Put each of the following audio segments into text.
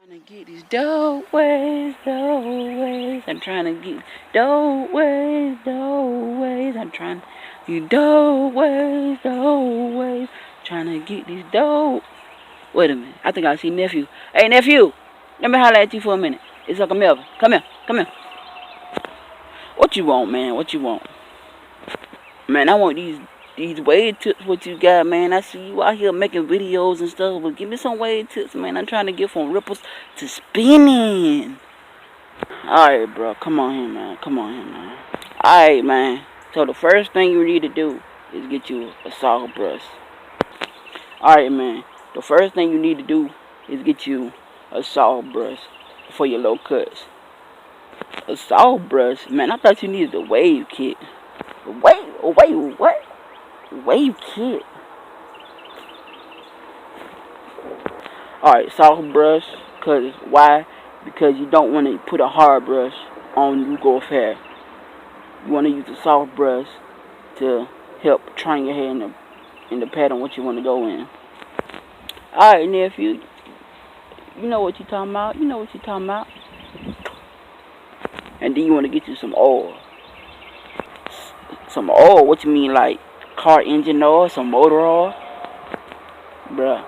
Trying to get these dope ways, dope ways. I'm trying to get dope ways, dope ways. I'm trying to get dope ways, dope ways. Trying to get these dope. Wait a minute. I think I see nephew. Hey nephew, let me holler at you for a minute. It's Uncle Melvin. Come here, come here. What you want, man? What you want? Man, I want these wave tips. What you got, man? I see you out here making videos and stuff, but give me some wave tips, man. I'm trying to get from ripples to spinning. Alright, bro. Come on here, man. Come on here, man. Alright, man. So the first thing you need to do is get you a soft brush. Alright, man. The first thing you need to do is get you a soft brush for your low cuts. A soft brush? Man, I thought you needed a wave kit. Wait, what? Wave kit. Alright, soft brush. Cause why? Because you don't want to put a hard brush on you go hair. You want to use a soft brush to help train your hair in the pattern what you want to go in. Alright, nephew. You know what you talking about. You know what you talking about. And then you want to get you some oil. Some oil? What you mean, like car engine oil? Some motor oil? Bruh.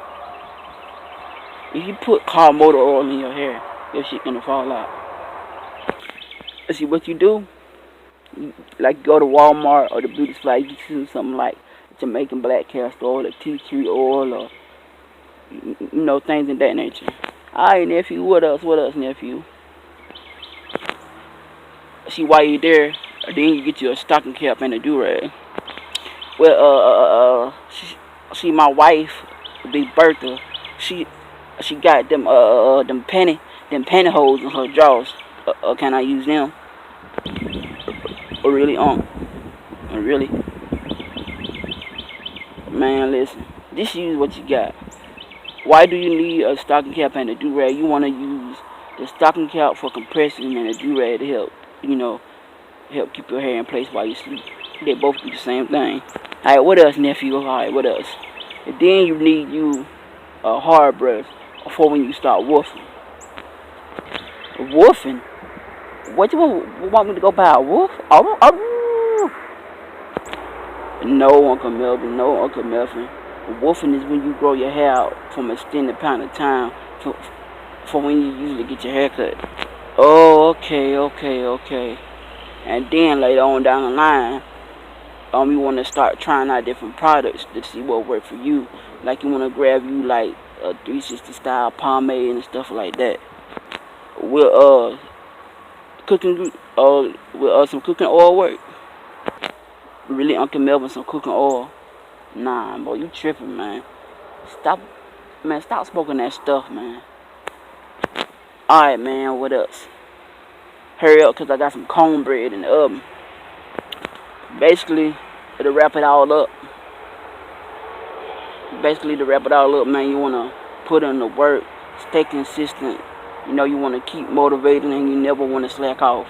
If you put car motor oil in your hair, your shit gonna fall out. See what you do? Like go to Walmart or the beauty supply, you see something like Jamaican black castor oil or tea tree oil or things in that nature. Alright, nephew, what else, nephew? See, while you're there, then you get you a stocking cap and a do-rag. Well, see, my wife, Big Bertha, she got them pantyhose in her drawers. Can I use them? Really? Really? Man, listen. Just use what you got. Why do you need a stocking cap and a do-rag? You want to use the stocking cap for compression and a do-rag to help keep your hair in place while you sleep. They both do the same thing. Alright, what else, nephew? Alright, what else? And then you need you a hard brush for when you start woofing. Woofing? What you want me to go buy a woof? No, Uncle Melvin. No, Uncle Melvin. Woofing is when you grow your hair out from extended period of time for when you usually get your hair cut. Oh, okay. And then later on down the line, you want to start trying out different products to see what work for you. Like you want to grab you like a 360 style pomade and stuff like that. Will some cooking oil work? Really, Uncle Melvin, some cooking oil? Nah, boy, you tripping, man. Stop smoking that stuff, man. Alright, man, what else? Hurry up, because I got some cornbread in the oven. Basically, to wrap it all up, man, you want to put in the work, stay consistent. You want to keep motivating and you never want to slack off.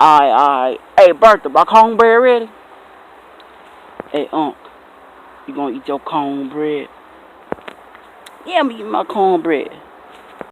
Alright. Hey, Bertha, my cornbread ready? Hey, Unc, you gonna eat your cornbread? Yeah, I'm eating my cornbread.